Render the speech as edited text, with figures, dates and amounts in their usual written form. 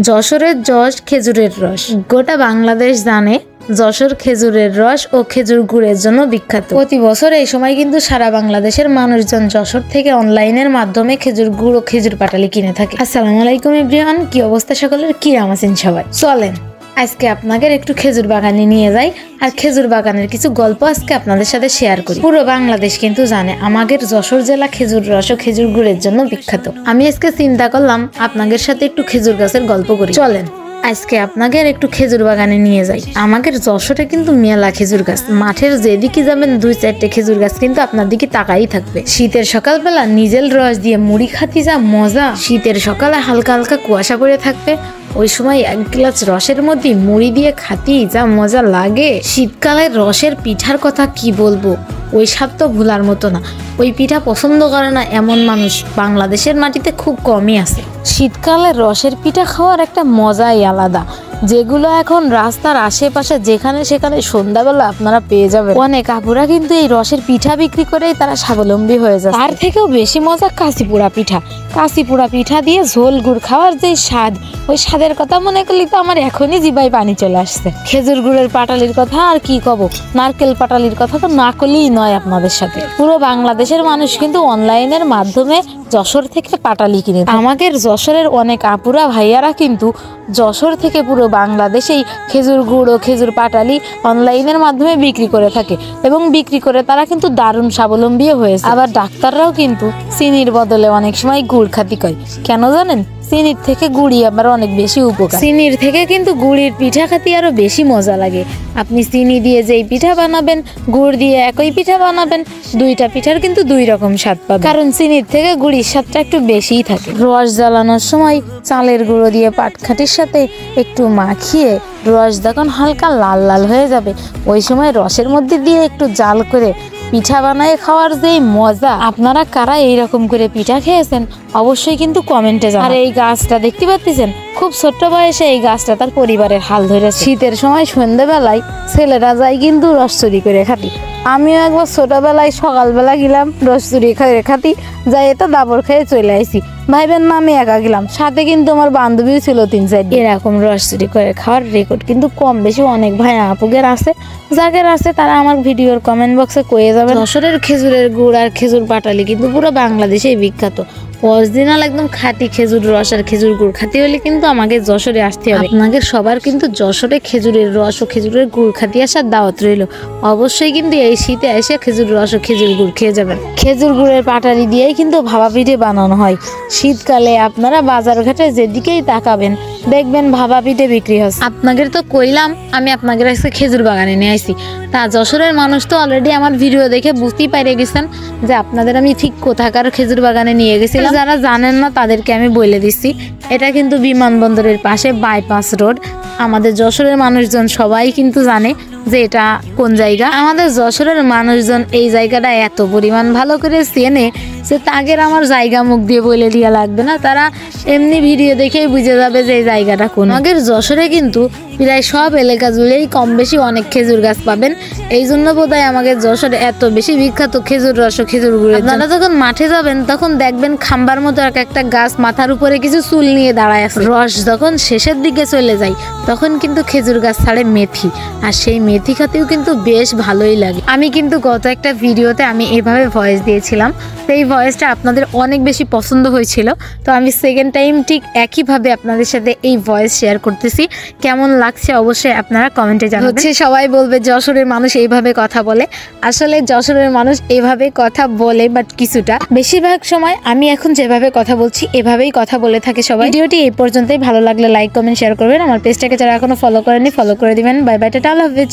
যশোরের যশ খেজুরের রস। গোটা বাংলাদেশ জানে যশোর খেজুরের রস ও খেজুর গুড়ের জন্য বিখ্যাত। প্রতি বছর এই সময় কিন্তু সারা বাংলাদেশের মানুষজন যশোর থেকে অনলাইনের মাধ্যমে খেজুর গুড় ও খেজুর পাটালি কিনে থাকে। আসসালামু আলাইকুম এভরিওয়ান, কি অবস্থা সকলের? কিরাম আছেন সবাই? চলেন আজকে আপনাদের একটু খেজুর বাগানে নিয়ে যাই আর খেজুর বাগানের কিছু গল্প আজকে আপনাদের সাথে শেয়ার করি। পুরো বাংলাদেশ কিন্তু জানে আমাদের যশোর জেলা খেজুর রস ও খেজুর গুড়ের জন্য বিখ্যাত। আমি আজকে চিন্তা করলাম আপনাদের সাথে একটু খেজুর গাছের গল্প করি। চলেন আজকে আপনাদের একটু খেজুর বাগানে নিয়ে যাই। আমাদের যশোরে কিন্তু মেলা খেজুর গাছ, মাঠের যেদিকে যাবেন 2-4টে খেজুর গাছ কিন্তু আপনার দিকে তাকাই থাকবে। শীতের সকালবেলা নিজের রস দিয়ে মুড়ি খাতি যা মজা। শীতের সকালে হালকা হালকা কুয়াশা পড়ে থাকবে, ওই সময় 1 গ্লাস রসের মধ্যে মুড়ি দিয়ে খাতি যা মজা লাগে। শীতকালের রসের পিঠার কথা কি বলবো, ওই স্বাদ তো ভোলার মতো না। ওই পিঠা পছন্দ করে না এমন মানুষ বাংলাদেশের মাটিতে খুব কমই আছে। শীতকালে রসের পিঠা খাওয়ার একটা মজাই আলাদা, যেগুলো এখন রাস্তার আশেপাশে যেখানে সেখানে সন্ধ্যাবেলা আপনারা পেয়ে যাবেন। অনেক আপুরা কিন্তু এই রসের পিঠা বিক্রি করেই তারা স্বাবলম্বী হয়ে যায়। তার থেকেও বেশি মজা কাশিপুরা পিঠা। কাশিপুরা পিঠা দিয়ে ঝোল গুড় খাওয়ার যে স্বাদ, ওই স্বাদের কথা মনে করলে তো আমার এখনই জিভায় পানি চলে আসছে। খেজুর গুড়ের পাটালির কথা আর কি কব, নারকেল পাটালির কথা তো না করলেই নয় আপনাদের সাথে। পুরো বাংলাদেশের মানুষ কিন্তু অনলাইনের মাধ্যমে যশোর থেকে পাটালি কিনে। আমাদের যশোরের অনেক আপুরা ভাইয়ারা কিন্তু যশোর থেকে পুরো বাংলাদেশেই খেজুর গুড় ও খেজুর পাটালি অনলাইনের মাধ্যমে বিক্রি করে থাকে এবং বিক্রি করে তারা কিন্তু দারুণ স্বাবলম্বী হয়েছে। আবার ডাক্তাররাও কিন্তু চিনির বদলে অনেক সময় গুড় খাতি করে। কেন জানেন? চিনির থেকে গুড়ি আবার অনেক বেশি উপকার। চিনির থেকে কিন্তু গুড়ির পিঠা খাতি আরো বেশি মজা লাগে। আপনি চিনি দিয়ে যেই পিঠা বানাবেন, গুড় দিয়ে একই পিঠা বানাবেন, দুইটা পিঠার কিন্তু 2 রকম স্বাদ পাবেন, কারণ চিনির থেকে গুড়ির স্বাদটা একটু বেশিই থাকে। রস জ্বালানোর সময় চালের গুঁড়ো দিয়ে পাটখাটির সাথে একটু মাখিয়ে রস যখন হালকা লাল লাল হয়ে যাবে, ওই সময় রসের মধ্যে দিয়ে একটু জাল করে পিঠা বানায় খাওয়ার যে মজা। আপনারা কারা এইরকম করে পিঠা খেয়েছেন অবশ্যই কিন্তু কমেন্টে জানান। আর এই গাছটা দেখতে পাচ্ছেন, খুব ছোট্ট বয়সে এই গাছটা তার পরিবারের হাল ধরে। শীতের সময় সন্ধ্যেবেলায় ছেলেরা যায় কিন্তু রস চুরি করে খাতি। আমিও একবার ছোটবেলায় সকালবেলা গেলাম রস চুরি করে খাতি, যাই এটা দাবর খেয়ে চলে আইসি। ভাইবেন না আমি একা গেলাম, সাথে কিন্তু আমার বান্ধবীও ছিল 3-4। এরকম রস চুরি করে খাওয়ার রেকর্ড কিন্তু কম বেশি অনেক ভাই আপুদের আছে। যাদের আছে তারা আমার ভিডিওর কমেন্ট বক্সে কয়ে যাবে। যশোরের খেজুরের গুড় আর খেজুর পাটালি কিন্তু পুরো বাংলাদেশেই বিখ্যাত। অরিজিনাল একদম খাঁটি খেজুর রস আর খেজুর গুড় খাতি হলে কিন্তু আমাকে যশোরে আসতে হবে। আপনাদের সবার কিন্তু যশোরে খেজুরের রস ও খেজুরের গুড় খাতি আসার দাওয়াত রইল। অবশ্যই কিন্তু এই শীতে এসে খেজুর রস ও খেজুর গুড় খেয়ে যাবেন। খেজুর গুড়ের পাটালি দিয়েই কিন্তু ভাপা পিঠে বানানো হয়। শীতকালে আপনারা বাজার ঘাটে যেদিকেই তাকাবেন দেখবেন ভাপা পিঠে বিক্রি হচ্ছে। আপনাদের তো কইলাম আমি আপনাদের আজকে খেজুর বাগানে নিয়ে আসি। তা যশোরের মানুষ তো অলরেডি আমার ভিডিও দেখে বুঝতেই পারে গেছেন যে আপনাদের আমি ঠিক কোথাকার খেজুর বাগানে নিয়ে গেছিলাম। যারা জানেন না তাদেরকে আমি বলে দিচ্ছি, এটা কিন্তু বিমানবন্দরের পাশে বাইপাস রোড। আমাদের যশোরের মানুষজন সবাই কিন্তু জানে যে এটা কোন জায়গা। আমাদের যশোরের মানুষজন এই জায়গাটা এত পরিমাণ ভালো করে চেনে যে তাগের আমার জায়গা মুখ দিয়ে বলে দিয়া লাগবে না, তারা এমনি ভিডিও দেখেই বুঝে যাবে যে এই জায়গাটা কোন। আমাদের যশোরে কিন্তু প্রায় সব এলাকা জুড়েই কম বেশি অনেক খেজুর গাছ পাবেন। এই জন্য বোধহয় আমাদের যশোরে এত বেশি বিখ্যাত খেজুর রস ও খেজুর গুড়। আপনারা যখন মাঠে যাবেন তখন দেখবেন খাম্বার মতো একটা গাছ, মাথার উপরে কিছু চুল নিয়ে দাঁড়ায় আছে। রস যখন শেষের দিকে চলে যায় তখন কিন্তু খেজুর গাছ ছাড়ে মেথি, আর সেই মেথি খাতেও কিন্তু বেশ ভালোই লাগে। আমি কিন্তু গত একটা ভিডিওতে আমি এভাবে ভয়েস দিয়েছিলাম, তো এই ভয়েসটা আপনাদের অনেক বেশি পছন্দ হয়েছিল। তো আমি সেকেন্ড টাইম ঠিক একইভাবে আপনাদের সাথে এই ভয়েস শেয়ার করতেছি। কেমন লাগছে অবশ্যই আপনারা কমেন্টে জানাবেন। সবাই বলবে যশোরের মানুষ এইভাবে কথা বলে। আসলে যশোরের মানুষ এইভাবে কথা বলে, বাট কিছুটা। বেশিরভাগ সময় আমি এখন যেভাবে কথা বলছি এভাবেই কথা বলে থাকে সবাই। ভিডিওটি এই পর্যন্তই। ভালো লাগলে লাইক কমেন্ট শেয়ার করবেন। আমার পেজটাকে যারা এখনো ফলো করেনি ফলো করে দিবেন। বাই বাই, টাটা, আল্লাহ হাফেজ।